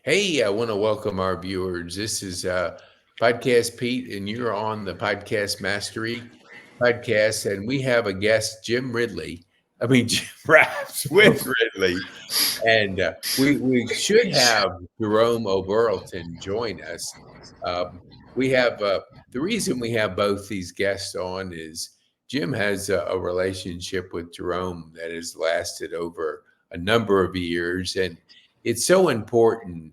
Hey, I want to welcome our viewers. This is Podcast Pete, and you're on the Podcast Mastery podcast. And we have a guest, Jim Ridley. I mean, Jim Raps with Ridley. And we should have Jerome O'Burlton join us. Um, we have the reason we have both these guests on is Jim has a relationship with Jerome that has lasted over a number of years. And it's so important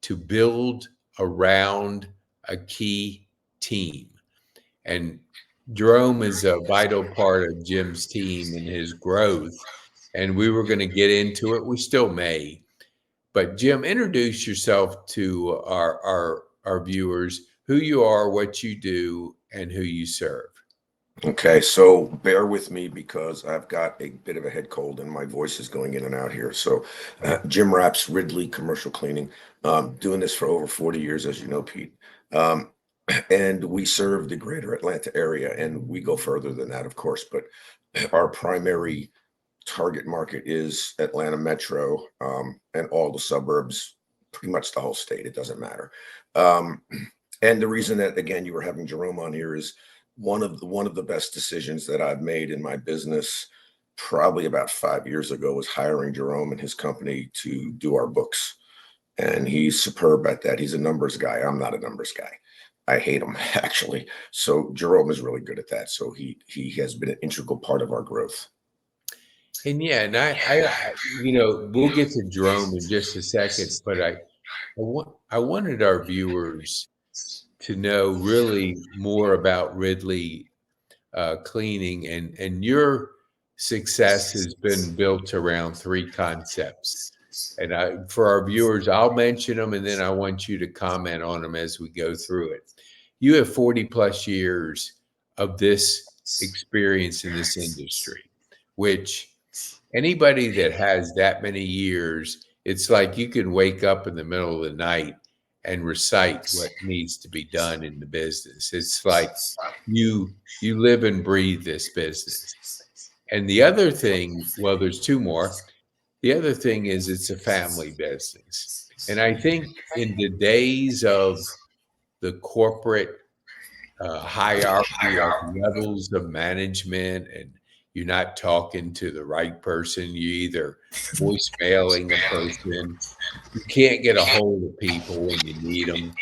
to build around a key team. And Jerome is a vital part of Jim's team and his growth. And we were going to get into it. We still may. But Jim, introduce yourself to our viewers, who you are, what you do, and who you serve. Okay, so bear with me because I've got a bit of a head cold and my voice is going in and out here. So, Jim Raps, Ridley Commercial Cleaning, doing this for over 40 years, as you know, Pete. Um, and we serve the greater Atlanta area, and we go further than that, of course. But our primary target market is Atlanta Metro, and all the suburbs, pretty much the whole state. It doesn't matter. Um, and the reason that, again, you were having Jerome on here is one of the best decisions that I've made in my business probably about 5 years ago was hiring Jerome and his company to do our books. And he's superb at that. He's a numbers guy. I'm not a numbers guy. I hate him actually. So Jerome is really good at that. So he has been an integral part of our growth. And yeah, and we'll get to Jerome in just a second, but I wanted our viewers to know really more about Ridley cleaning, and your success has been built around three concepts. And for our viewers, I'll mention them, and then I want you to comment on them as we go through it. You have 40 plus years of this experience in this industry, which anybody that has that many years, it's like you can wake up in the middle of the night and recite what needs to be done in the business. It's like you live and breathe this business. And the other thing, well, there's two more. The other thing is it's a family business. And I think in the days of the corporate hierarchy of levels of management, and you're not talking to the right person, you either voicemailing a person, you can't get a hold of people when you need them.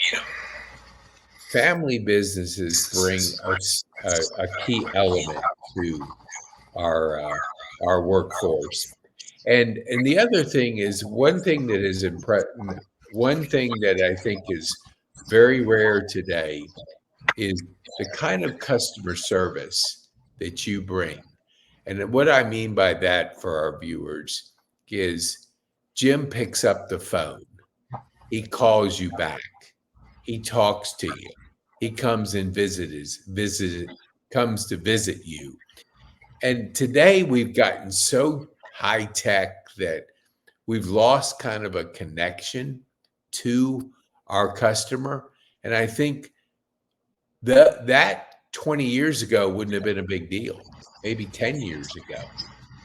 Family businesses bring us a key element to our our workforce. And the other thing is one thing that is one thing that I think is very rare today is the kind of customer service that you bring. And what I mean by that for our viewers is Jim picks up the phone. He calls you back. He talks to you. He comes and comes to visit you. And today we've gotten so high tech that we've lost kind of a connection to our customer. And I think that 20 years ago wouldn't have been a big deal, maybe 10 years ago.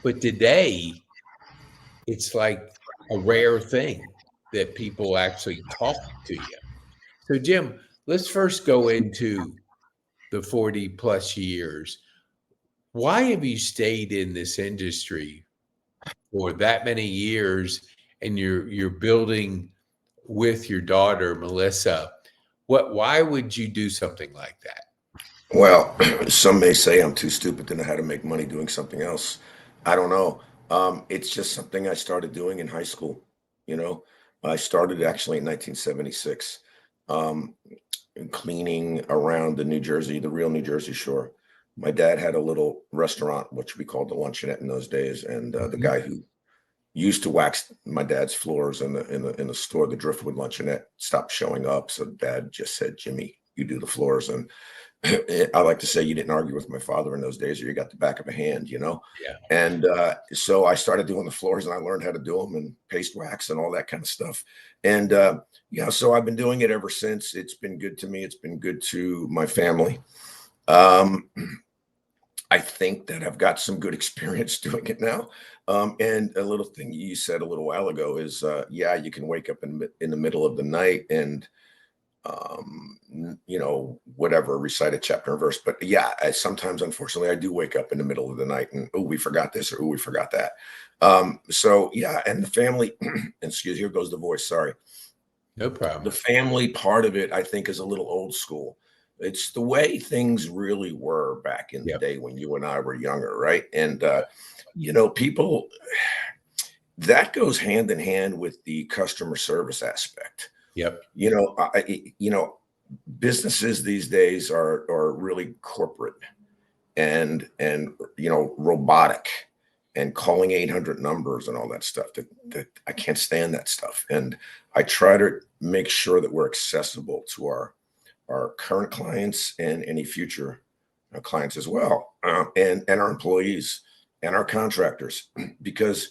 But today, it's like a rare thing that people actually talk to you. So, Jim, let's first go into the 40 plus years. Why have you stayed in this industry for that many years, and you're building with your daughter Melissa? Why would you do something like that? Well, some may say I'm too stupid to know how to make money doing something else. I don't know. It's just something I started doing in high school. You know, I started actually in 1976, um, cleaning around the real New Jersey shore. My dad had a little restaurant, which we called the luncheonette in those days, and the Mhm. guy who used to wax my dad's floors in the store, the Driftwood luncheonette, stopped showing up. So dad just said, "Jimmy, you do the floors." And I like to say you didn't argue with my father in those days, or you got the back of a hand, you know. Yeah. And so I started doing the floors, and I learned how to do them and paste wax and all that kind of stuff. And yeah, so I've been doing it ever since. It's been good to me. It's been good to my family. Um, I think that I've got some good experience doing it now. And a little thing you said a little while ago is, yeah, you can wake up in the middle of the night and, whatever, recite a chapter and verse. But yeah, sometimes, unfortunately, I do wake up in the middle of the night and, oh, we forgot this or, oh, we forgot that. So yeah, and the family, excuse, here goes the voice. Sorry. No problem. The family part of it, I think, is a little old school. It's the way things really were back in the Yep. day when you and I were younger, right? And people, that goes hand in hand with the customer service aspect. Yep. Businesses these days are really corporate and robotic and calling 800 numbers and all that stuff that I can't stand that stuff. And I try to make sure that we're accessible to our current clients and any future clients as well, and our employees and our contractors, because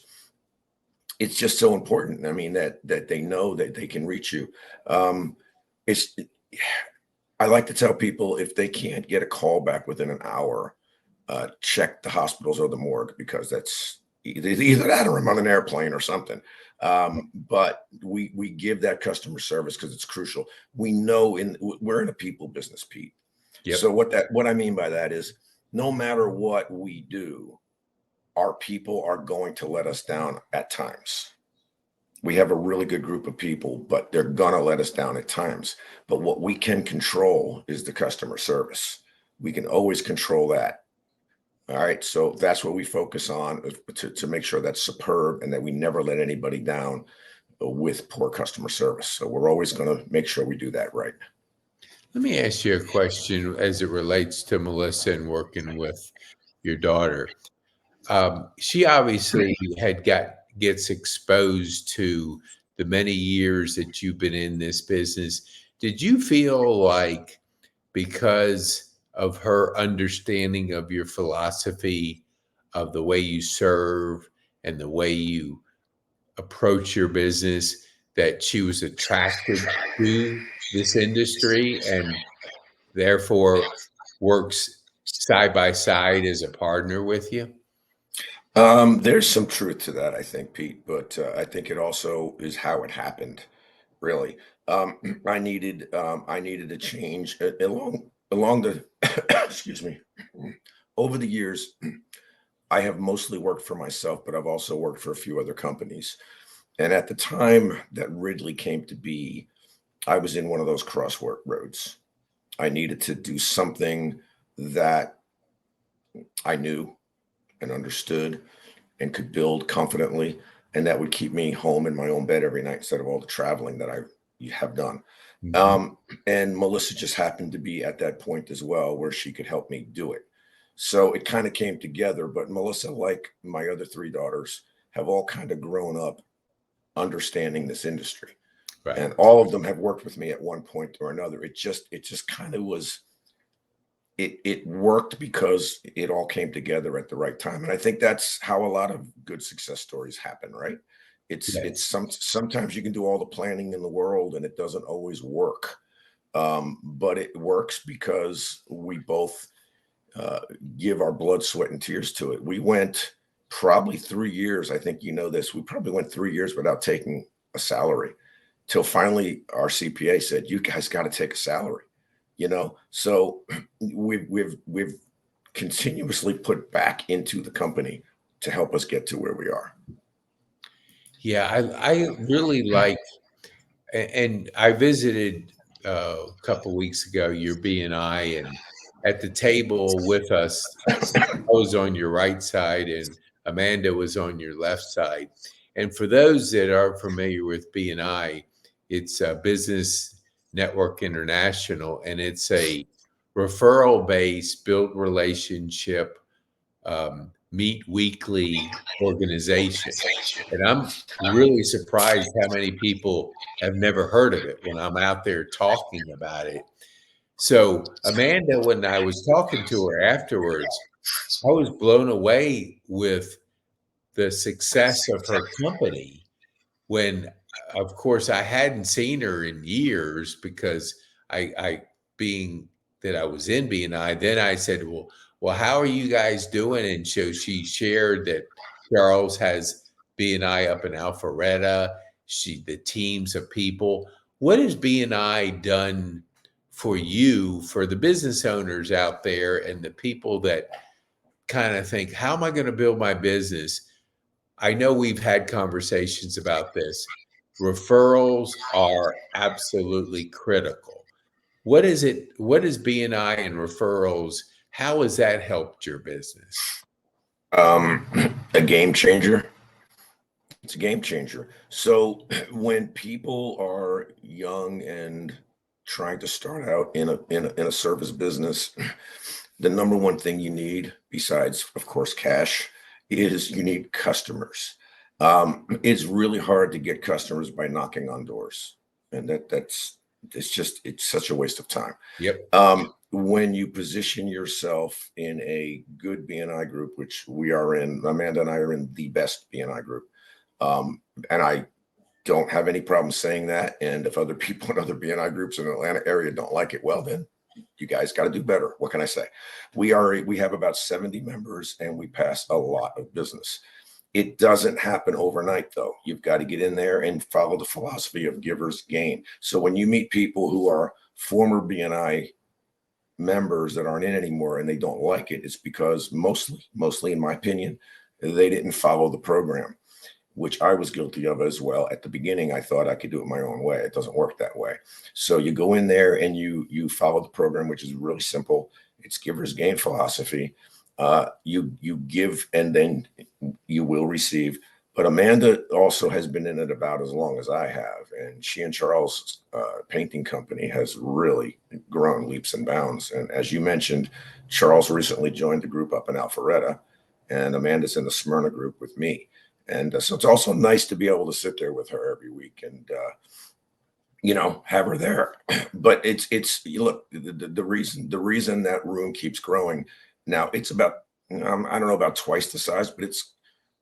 it's just so important. I mean, that they know that they can reach you. It's I like to tell people, if they can't get a call back within an hour, check the hospitals or the morgue, because that's either that or I'm on an airplane or something. But we give that customer service because it's crucial. We know we're in a people business, Pete. So Yep. what I mean by that is, no matter what we do, our people are going to let us down at times. We have a really good group of people, but they're gonna let us down at times. But what we can control is the customer service. We can always control that. All right. So that's what we focus on, to make sure that's superb and that we never let anybody down with poor customer service. So we're always going to make sure we do that right. Let me ask you a question as it relates to Melissa and working with your daughter. She obviously gets exposed to the many years that you've been in this business. Did you feel like, because of her understanding of your philosophy, of the way you serve and the way you approach your business, that she was attracted to this industry and therefore works side by side as a partner with you? There's some truth to that, I think, Pete, but I think it also is how it happened, really. I needed a change along the excuse me. Over the years, I have mostly worked for myself, but I've also worked for a few other companies. And at the time that Ridley came to be, I was in one of those crossroads. I needed to do something that I knew and understood and could build confidently, and that would keep me home in my own bed every night instead of all the traveling that I have done. Mhm. Um, and Melissa just happened to be at that point as well, where she could help me do it. So it kind of came together. But Melissa, like my other three daughters, have all kind of grown up understanding this industry, Right. and all of them have worked with me at one point or another. It just kind of was, it worked because it all came together at the right time. And I think that's how a lot of good success stories happen, right? It's Yes. sometimes you can do all the planning in the world and it doesn't always work. But it works because we both uh, give our blood, sweat, and tears to it. We went probably 3 years. I think you know this. We probably went 3 years without taking a salary, till finally our CPA said, "You guys got to take a salary." So we've continuously put back into the company to help us get to where we are. Yeah, I really like, and I visited a couple weeks ago your BNI, and at the table with us, I was on your right side and Amanda was on your left side. And for those that are familiar with BNI, it's a Business Network International, and it's a referral based, built relationship, meet weekly organization. And I'm really surprised how many people have never heard of it when I'm out there talking about it. So, Amanda, when I was talking to her afterwards, I was blown away with the success of her company when, of course, I hadn't seen her in years because I being that I was in BNI, then I said, well, Well, how are you guys doing? And so she shared that Charles has B&I up in Alpharetta. The teams of people. What has B&I done for you, for the business owners out there and the people that kind of think, how am I going to build my business? I know we've had conversations about this. Referrals are absolutely critical. What is it? What is BNI and referrals? How has that helped your business? Um, a game changer. It's a game changer. So when people are young and trying to start out in a service business, the number one thing you need, besides of course cash, is you need customers. It's really hard to get customers by knocking on doors, and that's it's such a waste of time. Yep. When you position yourself in a good BNI group, which we are in, Amanda and I are in the best BNI group. And I don't have any problem saying that. And if other people in other BNI groups in the Atlanta area don't like it, well, then you guys got to do better. What can I say? We have about 70 members and we pass a lot of business. It doesn't happen overnight, though. You've got to get in there and follow the philosophy of givers gain. So when you meet people who are former BNI members that aren't in anymore and they don't like it, it's because mostly in my opinion, they didn't follow the program, which I was guilty of as well. At the beginning, I thought I could do it my own way. It doesn't work that way. So you go in there and you follow the program, which is really simple. It's givers gain philosophy. You give and then you will receive. But Amanda also has been in it about as long as I have, and she and Charles' painting company has really grown leaps and bounds. And as you mentioned, Charles recently joined the group up in Alpharetta, and Amanda's in the Smyrna group with me. And so it's also nice to be able to sit there with her every week and, have her there. But it's look, the reason that room keeps growing now, it's about, I don't know about twice the size, but it's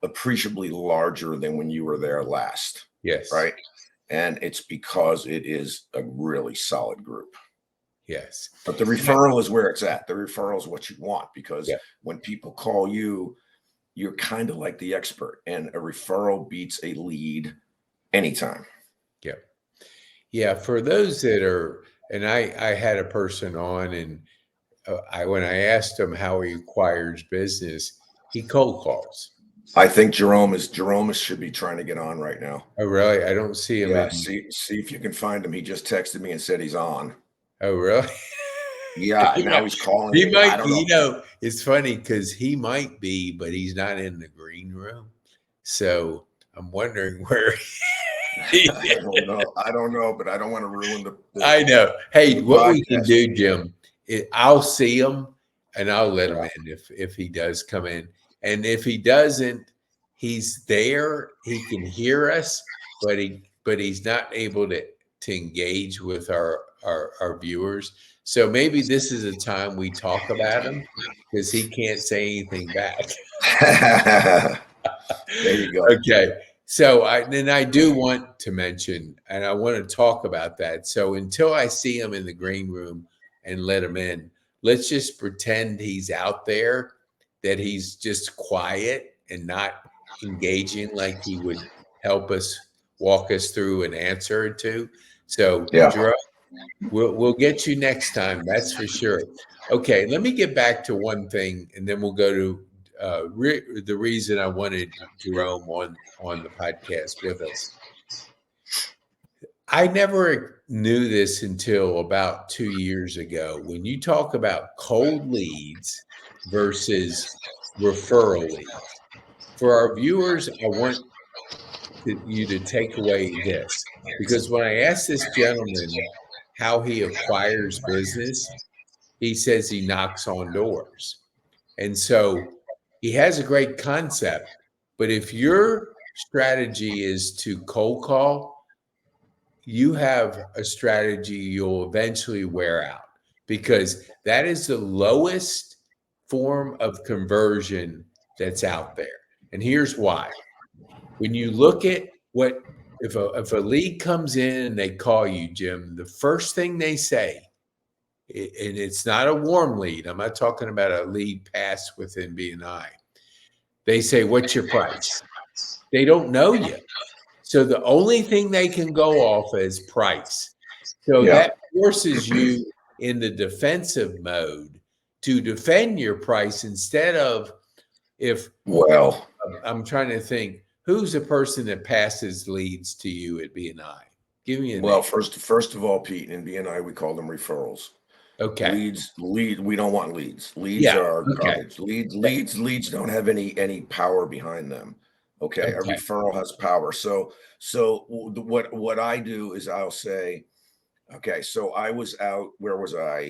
appreciably larger than when you were there last. Yes. Right. And it's because it is a really solid group. Yes. But the referral is where it's at. The referral is what you want, because Yeah. when people call you, you're kind of like the expert, and a referral beats a lead anytime. Yeah. Yeah. For those that are, and I had a person on, and when I asked him how he acquires business, he cold calls. I think Jerome should be trying to get on right now. Oh, really? I don't see him Yeah, in. see if you can find him. He just texted me and said he's on. Oh, really? Yeah, and now Yeah. he's calling He me. I might, don't know. it's funny because he might be, but he's not in the green room. So I'm wondering where I don't know. I don't know, but I don't want to ruin I know. Hey, the what we can podcast. do, Jim, I'll see him and I'll let him Yeah. in if he does come in. And if he doesn't, he's there. He can hear us, but he's not able to engage with our viewers. So maybe this is a time we talk about him because he can't say anything back. There you go. Okay. So I do want to mention, and I want to talk about that. So until I see him in the green room and let him in, let's just pretend he's out there, that he's just quiet and not engaging like he would help us walk us through an answer or two. So Yeah. Jerome, we'll get you next time. That's for sure. Okay, let me get back to one thing, and then we'll go to the reason I wanted Jerome on the podcast with us. I never knew this until about 2 years ago. When you talk about cold leads versus referral leads, for our viewers, I want you to take away this, because when I asked this gentleman how he acquires business, he says he knocks on doors. And so he has a great concept. But if your strategy is to cold call, you have a strategy you'll eventually wear out, because that is the lowest form of conversion that's out there. And here's why. When you look at what, if a lead comes in and they call you, Jim, the first thing they say and it's not a warm lead. I'm not talking about a lead pass within BNI. They say, "What's your price?" They don't know you. So the only thing they can go off is price. So Yeah. that forces you in the defensive mode to defend your price instead of if Well, I'm trying to think who's the person that passes leads to you at BNI. Give me a well, name. first of all, Pete, in BNI, we call them referrals. Okay. Lead. We don't want leads. Leads Yeah. are Okay. garbage. Leads don't have any power behind them. Okay, a Okay. referral has power. So what I do is I'll say, okay, so I was out. Where was I?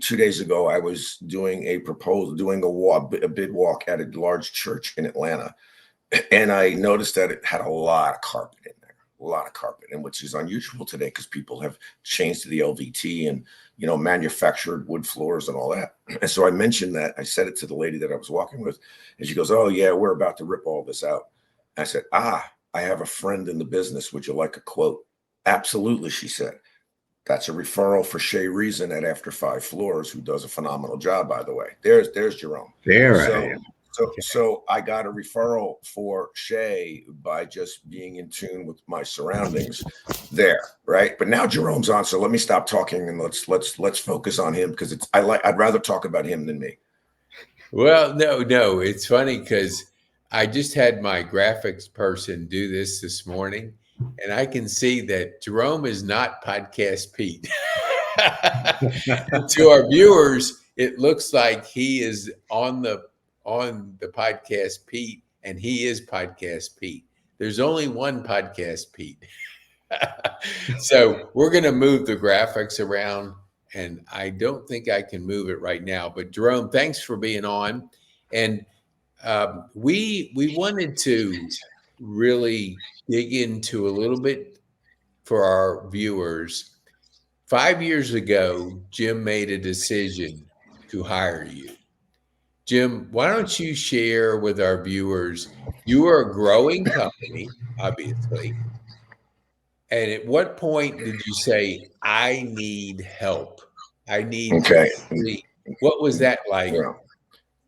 2 days ago, I was doing a proposal, doing a walk, a bid walk at a large church in Atlanta, and I noticed that it had a lot of carpet in there, a lot of carpet, and which is unusual today because people have changed to the LVT and manufactured wood floors and all that. And so I mentioned that. I said it to the lady that I was walking with, and she goes, "Oh yeah, we're about to rip all this out." I said, I have a friend in the business. Would you like a quote?" "Absolutely," she said. "That's a referral for Shay Reason at After Five Floors, who does a phenomenal job, by the way." There's Jerome. There I So am. Okay. so I got a referral for Shay by just being in tune with my surroundings there, right? But now Jerome's on, so let me stop talking and let's focus on him because I'd rather talk about him than me. Well, no. It's funny because I just had my graphics person do this morning, and I can see that Jerome is not Podcast Pete. To our viewers, it looks like he is on the Podcast Pete, and he is Podcast Pete. There's only one Podcast Pete. So we're going to move the graphics around, and I don't think I can move it right now. But Jerome, thanks for being on, and we wanted to really dig into a little bit for our viewers. 5 years ago, Jim made a decision to hire you. Jim, why don't you share with our viewers? You are a growing company, obviously. And at what point did you say, I need help? I need to Okay. really, what was that like? Yeah.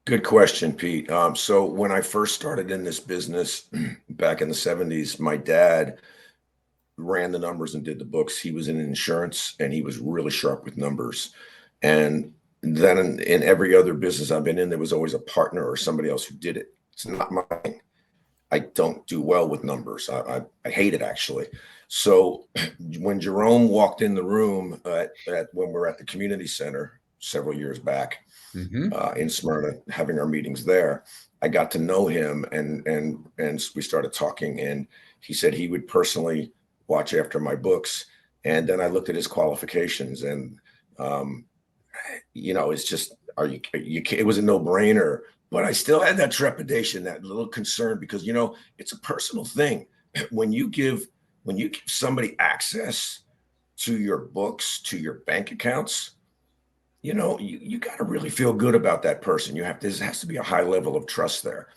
Good question, Pete. So when I first started in this business back in the 70s, my dad ran the numbers and did the books. He was in insurance and he was really sharp with numbers. And then in every other business I've been in, there was always a partner or somebody else who did it. It's not mine. I don't do well with numbers. I hate it actually. So when Jerome walked in the room when we were at the community center several years back Hmm. in Smyrna, having our meetings there, I got to know him and we started talking. And he said he would personally watch after my books. And then I looked at his qualifications, and um, it's just it was a no brainer. But I still had that trepidation, that little concern, because it's a personal thing. When you give somebody access to your books, to your bank accounts, you got to really feel good about that person. There has to be a high level of trust there.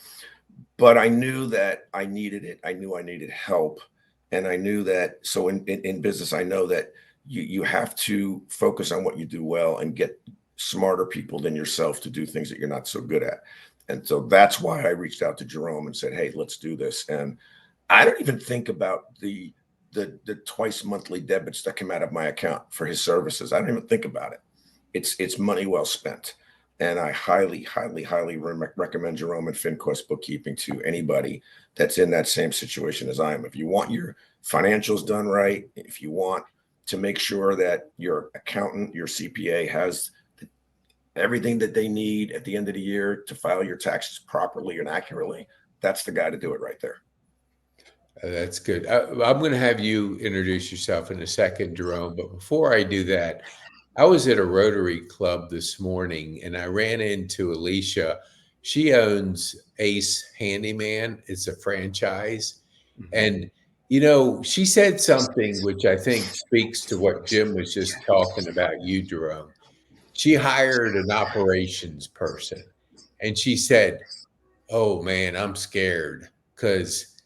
But I knew that I needed it. I knew I needed help. And I knew that. So in business, I know that you have to focus on what you do well and get smarter people than yourself to do things that you're not so good at. And so that's why I reached out to Jerome and said, "Hey, let's do this." And I don't even think about the twice monthly debits that come out of my account for his services. I don't even think about it. It's money well spent. And I highly, highly, highly recommend Jerome and FinQuest bookkeeping to anybody that's in that same situation as I am. If you want your financials done right, if you want to make sure that your accountant, your CPA has everything that they need at the end of the year to file your taxes properly and accurately, that's the guy to do it right there. That's good. I'm going to have you introduce yourself in a second, Jerome. But before I do that, I was at a Rotary Club this morning and I ran into Alicia. She owns Ace Handyman, it's a franchise. And, she said something which I think speaks to what Jim was just talking about, you, Jerome. She hired an operations person and she said, "Oh man, I'm scared because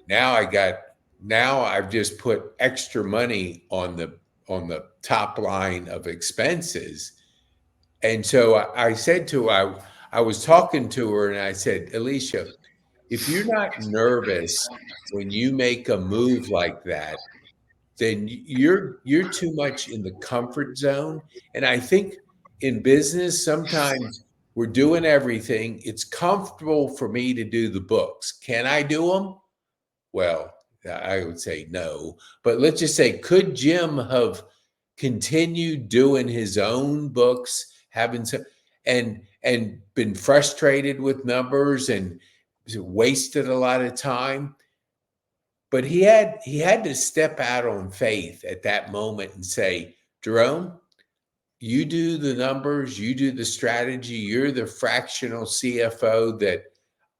now I've just put extra money on the top line of expenses. And so I said to her, I was talking to her and I said, Alicia, if you're not nervous when you make a move like that, then you're too much in the comfort zone. And I think in business, sometimes we're doing everything. It's comfortable for me to do the books. Can I do them? Well, I would say no. But let's just say, could Jim have continued doing his own books, having some and been frustrated with numbers and wasted a lot of time? But he had to step out on faith at that moment and say, Jerome, you do the numbers, you do the strategy, you're the fractional CFO that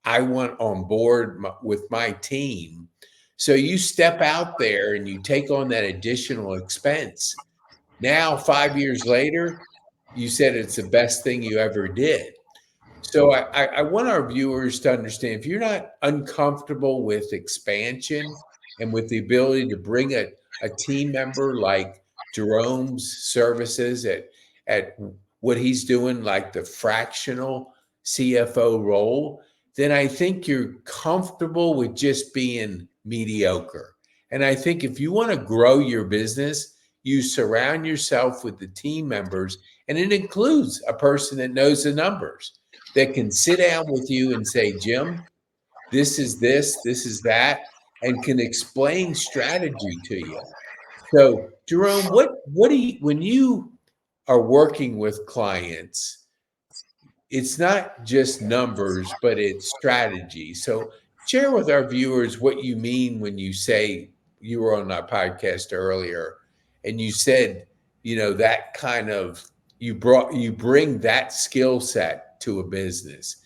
I want on board with my team. So you step out there and you take on that additional expense. Now, 5 years later, you said it's the best thing you ever did. So I want our viewers to understand, if you're not uncomfortable with expansion and with the ability to bring a team member like Jerome's services at what he's doing, like the fractional CFO role, then I think you're comfortable with just being mediocre. And I think if you want to grow your business, you surround yourself with the team members, and it includes a person that knows the numbers, that can sit down with you and say, Jim, this is that, and can explain strategy to you. So, Jerome, what do you, when you are working with clients, it's not just numbers, but it's strategy. So share with our viewers what you mean when you say, you were on our podcast earlier and you said, that kind of, you bring that skill set to a business.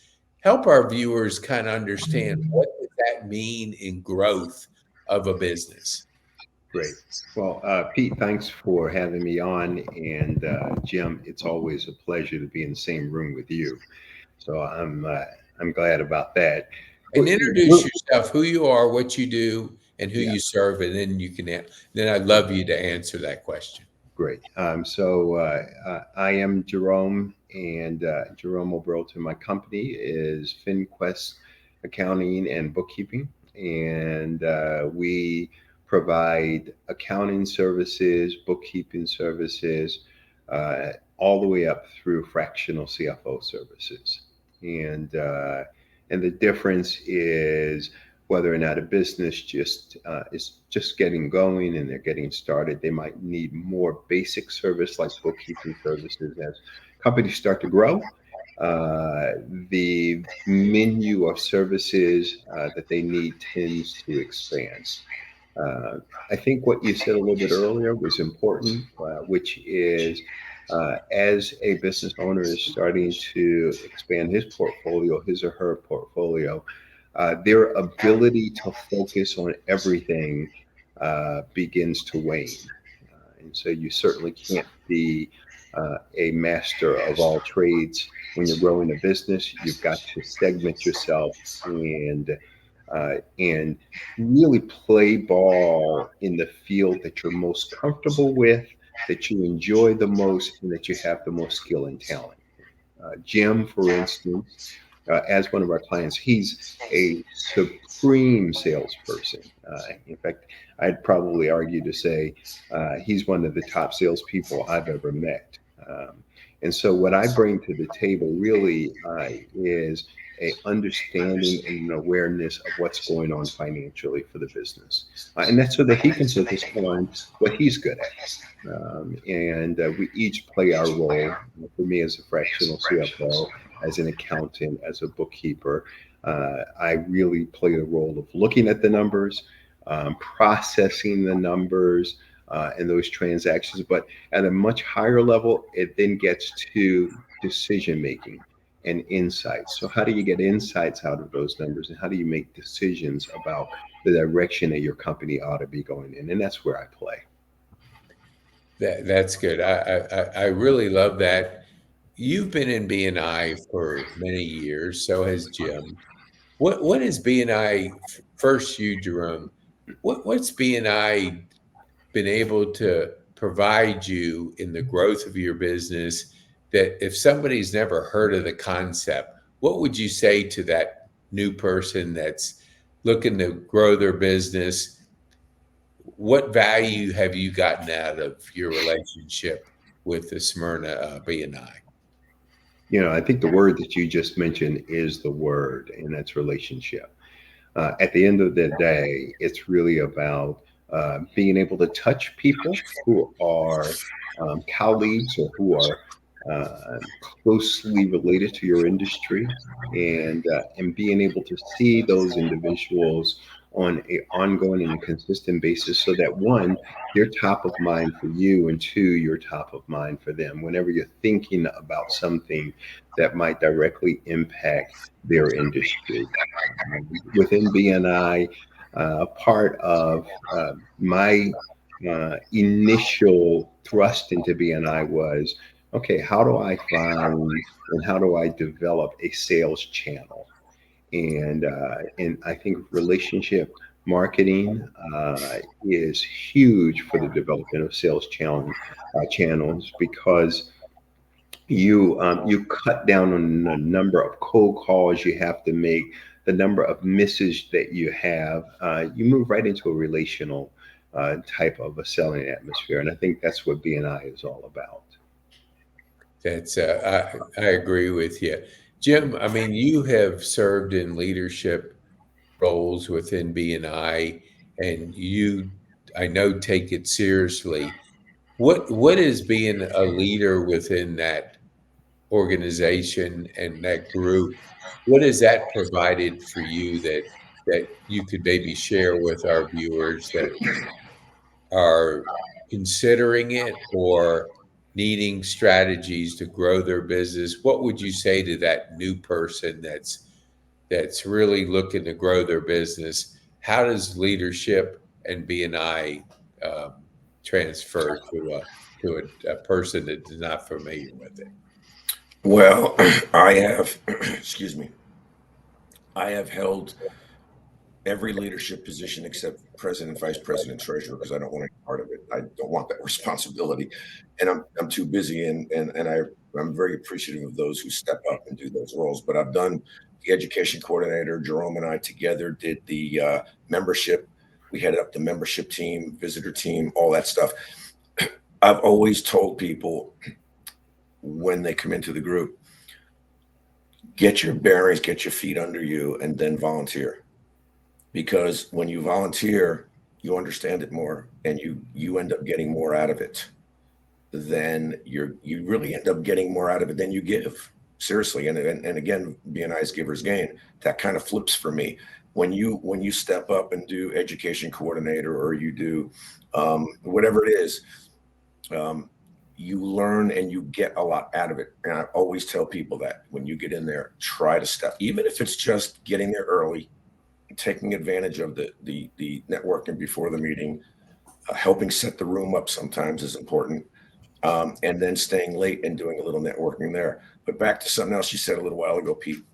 Help our viewers kind of understand, what does that mean in growth of a business? Great. Well, Pete, thanks for having me on. And Jim, it's always a pleasure to be in the same room with you. So I'm glad about that. And We're- introduce we're- yourself, who you are, what you do, and who yeah, you serve, and then you can. Then I'd love you to answer that question. great. I am Jerome, and Jerome Oberto. My company is FinQuest Accounting and Bookkeeping, and we provide accounting services, bookkeeping services, all the way up through fractional CFO services. And the difference is whether or not a business just is just getting going and they're getting started. They might need more basic service like bookkeeping services. As companies start to grow, the menu of services that they need tends to expand. Uh, I think what you said a little bit earlier was important, which is as a business owner is starting to expand his portfolio, his or her portfolio, their ability to focus on everything begins to wane. And so you certainly can't be a master of all trades when you're growing a business. You've got to segment yourself and really play ball in the field that you're most comfortable with, that you enjoy the most, and that you have the most skill and talent. Jim, for instance, as one of our clients, he's a supreme salesperson. In fact, I'd probably argue to say he's one of the top salespeople I've ever met. And so, what I bring to the table really is a understanding and an awareness of what's going on financially for the business, and that's so that he can focus on what he's good at. And we each play our role. For me, as a fractional CFO, as an accountant, as a bookkeeper, I really play the role of looking at the numbers, processing the numbers, and those transactions. But at a much higher level, it then gets to decision making and insights. So, how do you get insights out of those numbers, and how do you make decisions about the direction that your company ought to be going in? And that's where I play. That's good. I really love that. You've been in BNI for many years. So has Jim. What is BNI? First, you, Jerome. What's BNI been able to provide you in the growth of your business that if somebody's never heard of the concept, what would you say to that new person that's looking to grow their business? What value have you gotten out of your relationship with the Smyrna B&I? I think the word that you just mentioned is the word, and that's relationship. At the end of the day, it's really about being able to touch people who are colleagues or who are closely related to your industry, and being able to see those individuals on a ongoing and a consistent basis, so that one, they're top of mind for you, and two, you're top of mind for them whenever you're thinking about something that might directly impact their industry. Within BNI, part of my initial thrust into BNI was, okay, how do I find and how do I develop a sales channel? And I think relationship marketing is huge for the development of sales channels, because you cut down on the number of cold calls you have to make, the number of misses that you have. You move right into a relational type of a selling atmosphere, and I think that's what BNI is all about. That's I agree with you, Jim. I mean, you have served in leadership roles within BNI, and you, I know, take it seriously. What is being a leader within that organization and that group? What has that provided for you that you could maybe share with our viewers that are considering it or needing strategies to grow their business? What would you say to that new person that's really looking to grow their business? How does leadership and BNI um, transfer to a person that is not familiar with it? Well, I have, excuse me, I have held every leadership position except president, vice president, treasurer, because I don't want any part of it. I don't want that responsibility, and I'm too busy. I'm very appreciative of those who step up and do those roles. But I've done the education coordinator. Jerome and I together did the membership. We headed up the membership team, visitor team, all that stuff. I've always told people when they come into the group, get your bearings, get your feet under you, and then volunteer. Because when you volunteer, you understand it more, and you end up getting more out of it than you really end up getting more out of it than you give. Seriously, and again, BNI's givers gain. That kind of flips for me when you step up and do education coordinator, or you do whatever it is. Um, you learn and you get a lot out of it. And I always tell people that when you get in there, try to step, even if it's just getting there early, taking advantage of the networking before the meeting, helping set the room up sometimes is important, and then staying late and doing a little networking there. But back to something else you said a little while ago, Pete.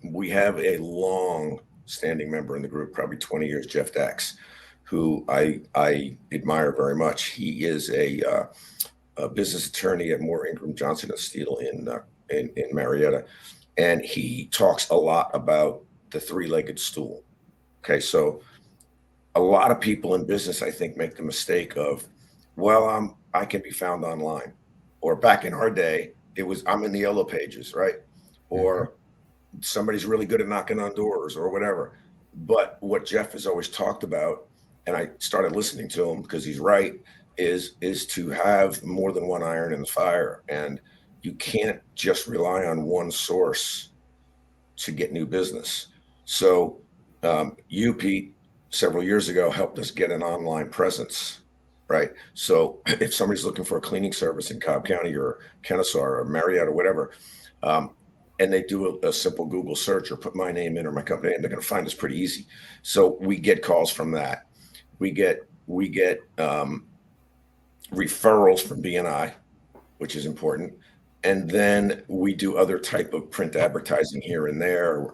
We have a long standing member in the group, probably 20 years, Jeff Dax, who I admire very much. He is a business attorney at Moore Ingram Johnson and Steele in Marietta, and he talks a lot about the three-legged stool. Okay, so a lot of people in business, I think, make the mistake of, well, I can be found online, or back in our day, it was I'm in the yellow pages, right? Mhm. Or somebody's really good at knocking on doors, or whatever. But what Jeff has always talked about, and I started listening to him because he's right, is to have more than one iron in the fire, and you can't just rely on one source to get new business. So you, Pete, several years ago helped us get an online presence, right? So if somebody's looking for a cleaning service in Cobb County or Kennesaw or Marietta or whatever, um, and they do a simple Google search or put my name in or my company name, they're going to find us pretty easy. So we get calls from that. We get referrals from BNI, which is important. And then we do other type of print advertising here and there.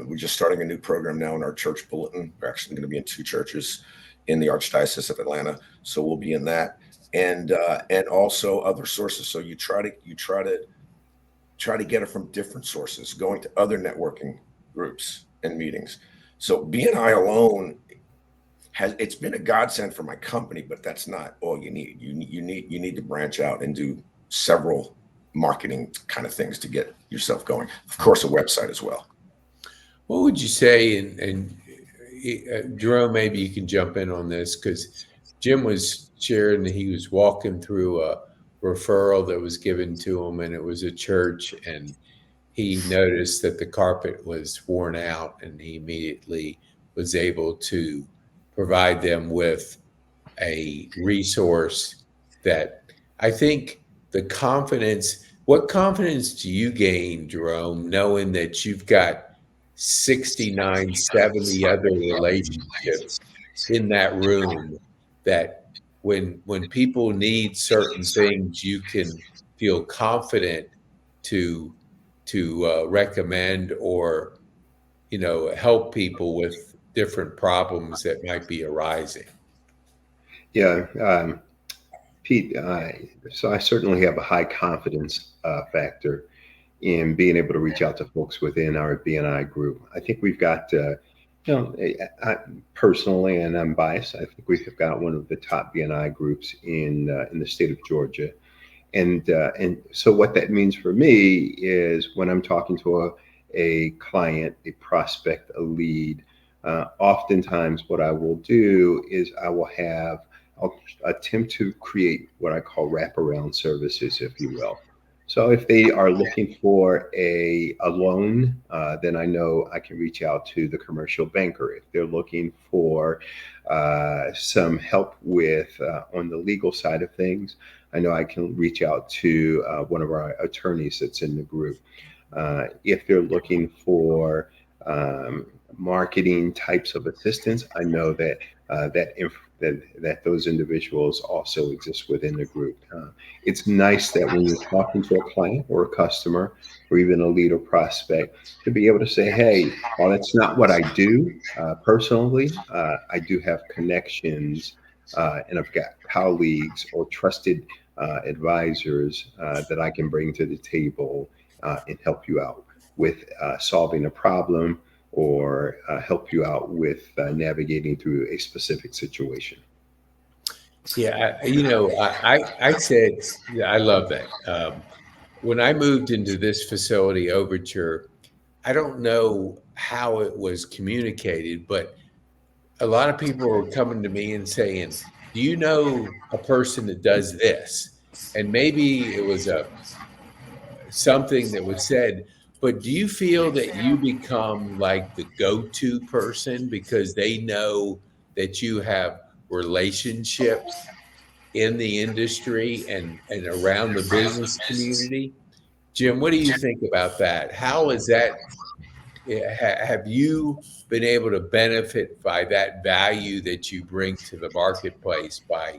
We're just starting a new program now in our church bulletin. We're actually going to be in two churches in the Archdiocese of Atlanta. So we'll be in that, and also other sources. So you try to get it from different sources, going to other networking groups and meetings. So BNI alone it's been a godsend for my company, but that's not all you need. You need to branch out and do several marketing kind of things to get yourself going. Of course, a website as well. What would you say, and Jerome, maybe you can jump in on this, because Jim was sharing that he was walking through a referral that was given to him, and it was a church, and he noticed that the carpet was worn out, and he immediately was able to provide them with a resource that I think what confidence do you gain, Jerome, knowing that you've got 69, 70 other relationships in that room, that when people need certain things, you can feel confident to recommend or help people with different problems that might be arising. Yeah, Pete. So I certainly have a high confidence factor in being able to reach out to folks within our BNI group. I think we've got, personally, and I'm biased, I think we've got one of the top BNI groups in the state of Georgia. And so what that means for me is when I'm talking to a client, a prospect, a lead, oftentimes what I will do is I'll attempt to create what I call wraparound services, if you will. So if they are looking for a loan, then I know I can reach out to the commercial banker. If they're looking for some help with on the legal side of things, I know I can reach out to one of our attorneys that's in the group. If they're looking for marketing types of assistance, I know that that those individuals also exist within the group. It's nice that when you're talking to a client or a customer or even a lead or prospect, to be able to say, hey, while that's not what I do personally, I do have connections and I've got colleagues or trusted advisors that I can bring to the table and help you out with solving a problem or help you out with navigating through a specific situation. Yeah, I said, yeah, I love that. When I moved into this facility, Overture, I don't know how it was communicated, but a lot of people were coming to me and saying, "Do you know a person that does this?" And maybe it was a something that was said, but do you feel that you become like the go-to person because they know that you have relationships in the industry and around the business community? Jim, what do you think about that? How is that? Have you been able to benefit by that value that you bring to the marketplace by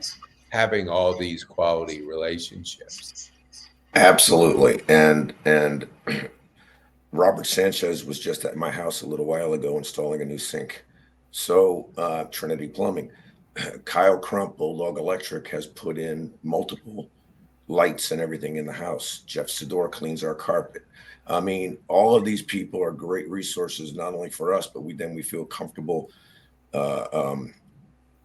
having all these quality relationships? Absolutely. And Robert Sanchez was just at my house a little while ago installing a new sink. So Trinity Plumbing. Kyle Crump, Bulldog Electric, has put in multiple lights and everything in the house. Jeff Sidor cleans our carpet. I mean, all of these people are great resources, not only for us, but we feel comfortable uh, um,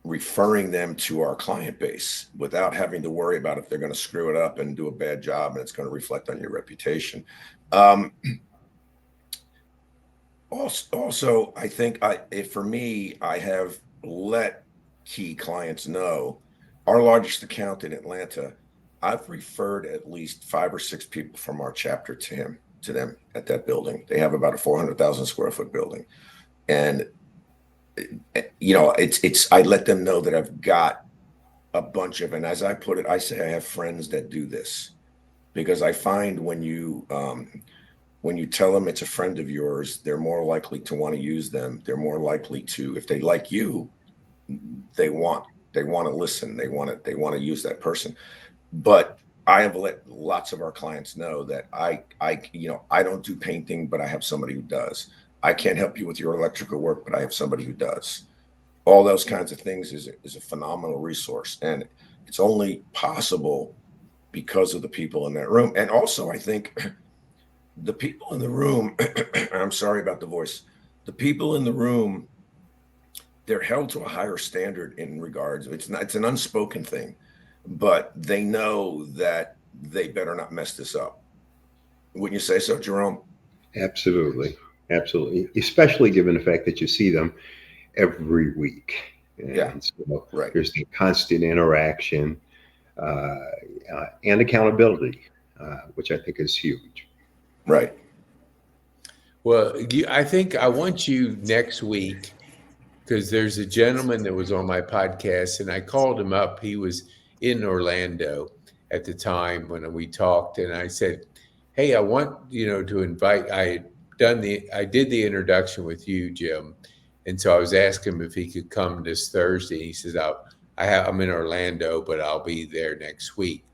referring them to our client base without having to worry about if they're going to screw it up and do a bad job and it's going to reflect on your reputation. Um, also, I think for me, I have let key clients know our largest account in Atlanta. I've referred at least 5 or 6 people from our chapter to them at that building. They have about a 400,000 square foot building, and it's I let them know that I've got a bunch of, and as I put it, I say I have friends that do this because I find when you tell them it's a friend of yours, they're more likely to want to use them. They're more likely to, if they like you, they want they want to listen. They want to use that person. But I have let lots of our clients know that I don't do painting, but I have somebody who does. I can't help you with your electrical work, but I have somebody who does. all those kinds of things is a phenomenal resource. And it's only possible because of the people in that room. And also, I think the people in the room, I'm sorry about the voice, the people in the room, they're held to a higher standard in regards. It's not, it's an unspoken thing, but they know that they better not mess this up. Wouldn't you say so, Jerome? Absolutely. Absolutely. Especially given the fact that you see them every week. Yeah, And so right, there's the constant interaction and accountability, which I think is huge. right. Well, I think I want you next week because there's a gentleman that was on my podcast and I called him up. He was in Orlando at the time when we talked, and I said, "Hey, I want to invite." I did the introduction with you, Jim, and so I was asking him if he could come this Thursday. He says, I'm in Orlando, but I'll be there next week."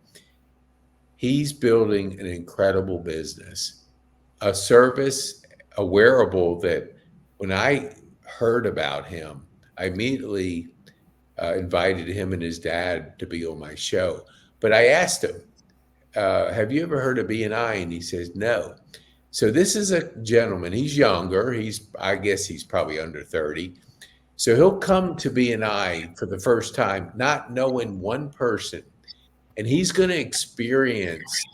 He's building an incredible business, a service, a wearable that when I heard about him, I immediately invited him and his dad to be on my show. But I asked him, have you ever heard of BNI? And he says, no. So this is a gentleman. He's younger. I guess he's probably under 30. So he'll come to BNI for the first time, not knowing one person. And he's going to experience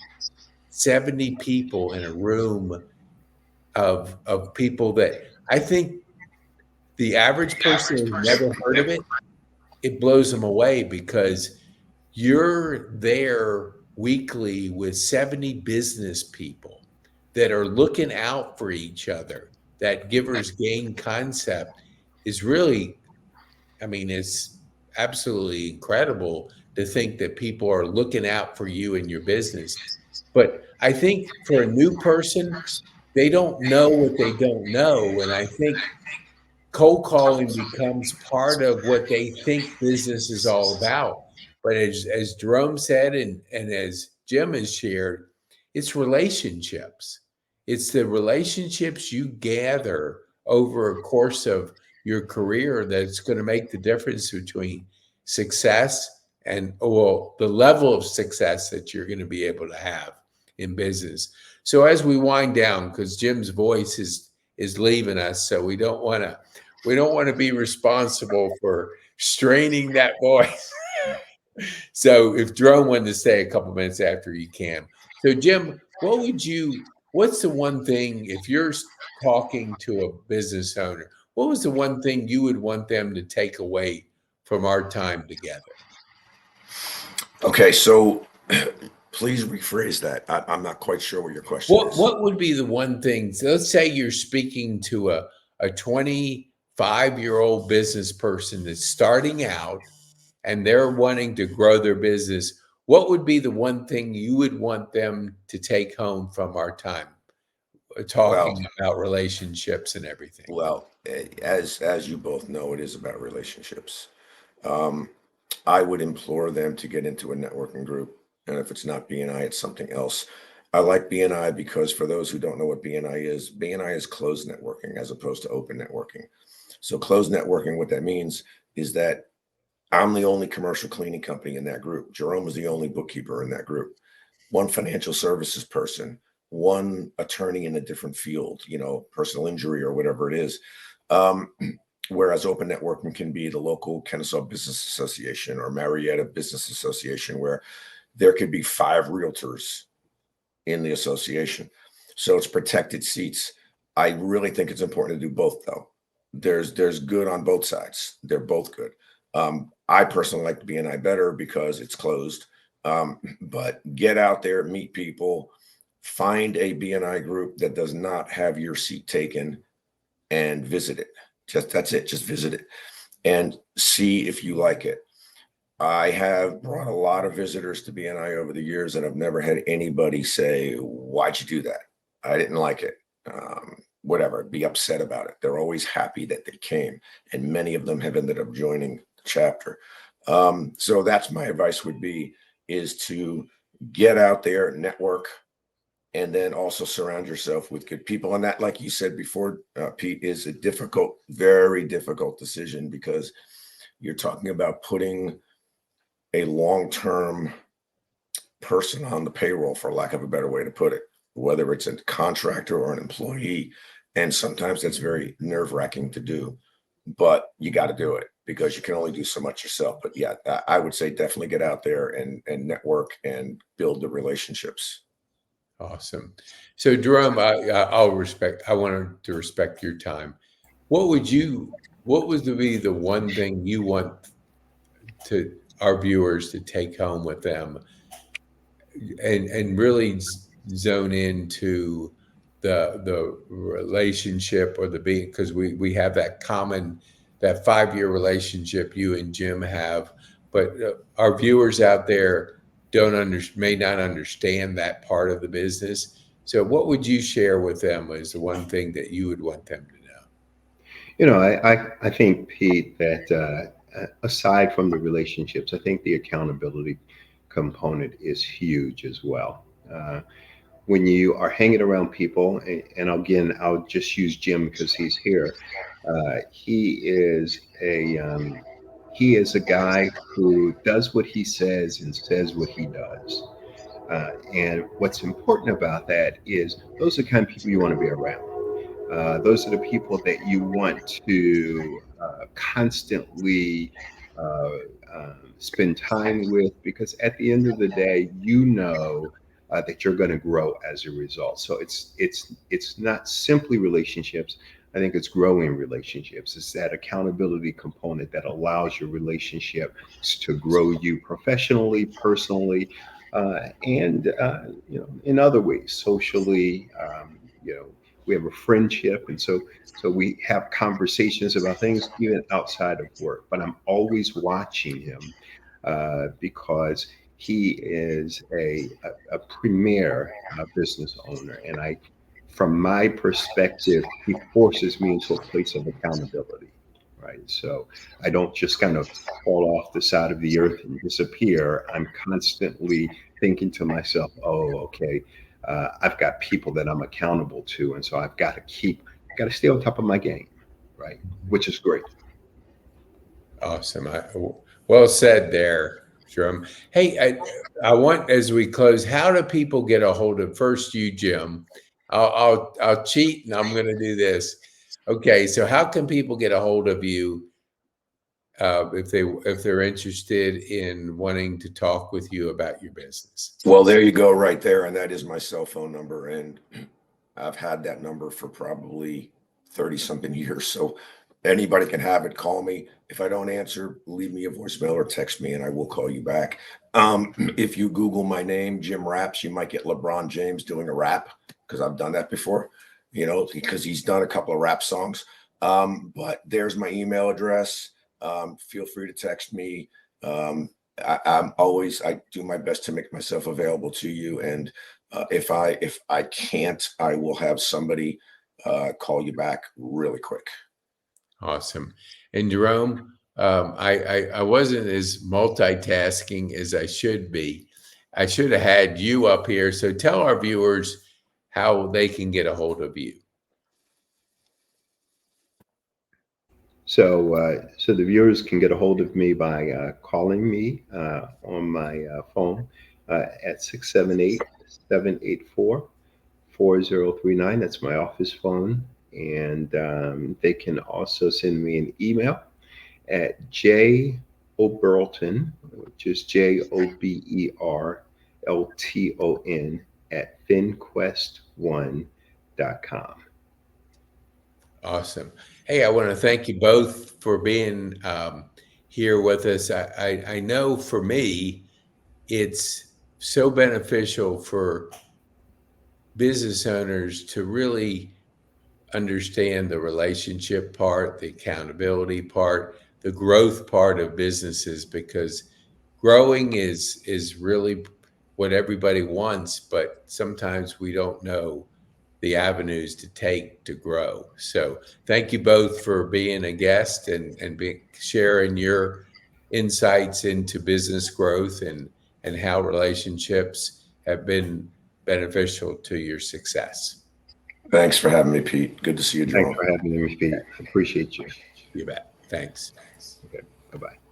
70 people in a room of people that I think the average person who's never heard of it blows them away because you're there weekly with 70 business people that are looking out for each other. That givers gain concept is really, I mean, it's absolutely incredible to think that people are looking out for you and your business. But I think for a new person, they don't know what they don't know. And I think cold calling becomes part of what they think business is all about. But as Jerome said, and as Jim has shared, it's relationships. It's the relationships you gather over a course of your career that's going to make the difference between success and, well, the level of success that you're going to be able to have in business. So as we wind down, because Jim's voice is leaving us, so we don't want to be responsible for straining that voice. So if Jerome wanted to stay a couple minutes after, you can. So Jim, what's the one thing, if you're talking to a business owner, what was the one thing you would want them to take away from our time together? Okay, so please rephrase that. I'm not quite sure what your question What is. what would be the one thing? So let's say you're speaking to a 25-year-old business person that's starting out and they're wanting to grow their business. What would be the one thing you would want them to take home from our time Well, talking about relationships and everything? as you both know, it is about relationships. Um, I would implore them to get into a networking group, and if it's not BNI, it's something else. I like BNI because for those who don't know what BNI is closed networking as opposed to open networking. So closed networking, what that means is that I'm the only commercial cleaning company in that group. Jerome is the only bookkeeper in that group. One financial services person, one attorney in a different field, personal injury or whatever it is. Um, whereas open networking can be the local Kennesaw Business Association or Marietta Business Association, where there could be 5 realtors in the association. So it's protected seats. I really think it's important to do both, though. There's good on both sides. They're both good. I personally like the BNI better because it's closed. But get out there, meet people, find a BNI group that does not have your seat taken, and visit it. Just that's it. Just visit it and see if you like it. I have brought a lot of visitors to BNI over the years, and I've never had anybody say, "Why'd you do that? I didn't like it." Whatever, be upset about it. They're always happy that they came, and many of them have ended up joining the chapter. So that's my advice would be is to get out there, network, and then also surround yourself with good people. And that, like you said before, Pete, is a difficult, very difficult decision, because you're talking about putting a long-term person on the payroll, for lack of a better way to put it, whether it's a contractor or an employee. And sometimes that's very nerve-wracking to do, but you got to do it because you can only do so much yourself. But yeah, I would say definitely get out there and network and build the relationships. Awesome. So Jerome, I wanted to respect your time. What would be the one thing you want to our viewers to take home with them, and really zone into the relationship, or the being, because we have that common, that 5-year relationship you and Jim have, but our viewers out there may not understand that part of the business. So what would you share with them as the one thing that you would want them to know? I think, Pete, that aside from the relationships, I think the accountability component is huge as well. When you are hanging around people, and again, I'll just use Jim because he's here. He is a guy who does what he says and says what he does. And what's important about that is those are the kind of people you want to be around. Those are the people that you want to constantly uh, spend time with, because at the end of the day, that you're going to grow as a result. So it's not simply relationships. I think it's growing relationships. It's that accountability component that allows your relationship to grow you professionally, personally, and in other ways, socially. We have a friendship, and so we have conversations about things even outside of work. But I'm always watching him because he is a premier business owner, and from my perspective, he forces me into a place of accountability. Right, so I don't just kind of fall off the side of the earth and disappear. I'm constantly thinking to myself, "Oh, okay, I've got people that I'm accountable to, and so I've got to stay on top of my game," right? Which is great. Awesome. Well said there, Jerome. Hey, I want, as we close, how do people get a hold of, first you, Jim? I'll cheat, and I'm going to do this. Okay, so how can people get a hold of you if they're interested in wanting to talk with you about your business? Well, there you go, right there. And that is my cell phone number. And I've had that number for probably 30 something years. So anybody can have it. Call me. If I don't answer, leave me a voicemail or text me and I will call you back. If you Google my name, Jim Raps, you might get LeBron James doing a rap, because I've done that before, because he's done a couple of rap songs. But there's my email address. Feel free to text me. I do my best to make myself available to you. And if I can't, I will have somebody call you back really quick. Awesome. And Jerome, I wasn't as multitasking as I should be. I should have had you up here. So tell our viewers how they can get a hold of you. So the viewers can get a hold of me by calling me on my phone at 678-784-4039. That's my office phone. And they can also send me an email at joberlton, which is JOBERLTON at finquest1.com. Awesome. Hey, I want to thank you both for being here with us. I know for me, it's so beneficial for business owners to really understand the relationship part, the accountability part, the growth part of businesses, because growing is really what everybody wants, but sometimes we don't know the avenues to take to grow. So thank you both for being a guest and sharing your insights into business growth and how relationships have been beneficial to your success. Thanks for having me, Pete. Good to see you, Thanks Jerome. for having me, Pete. Appreciate you. You bet. Thanks. Okay. Bye-bye.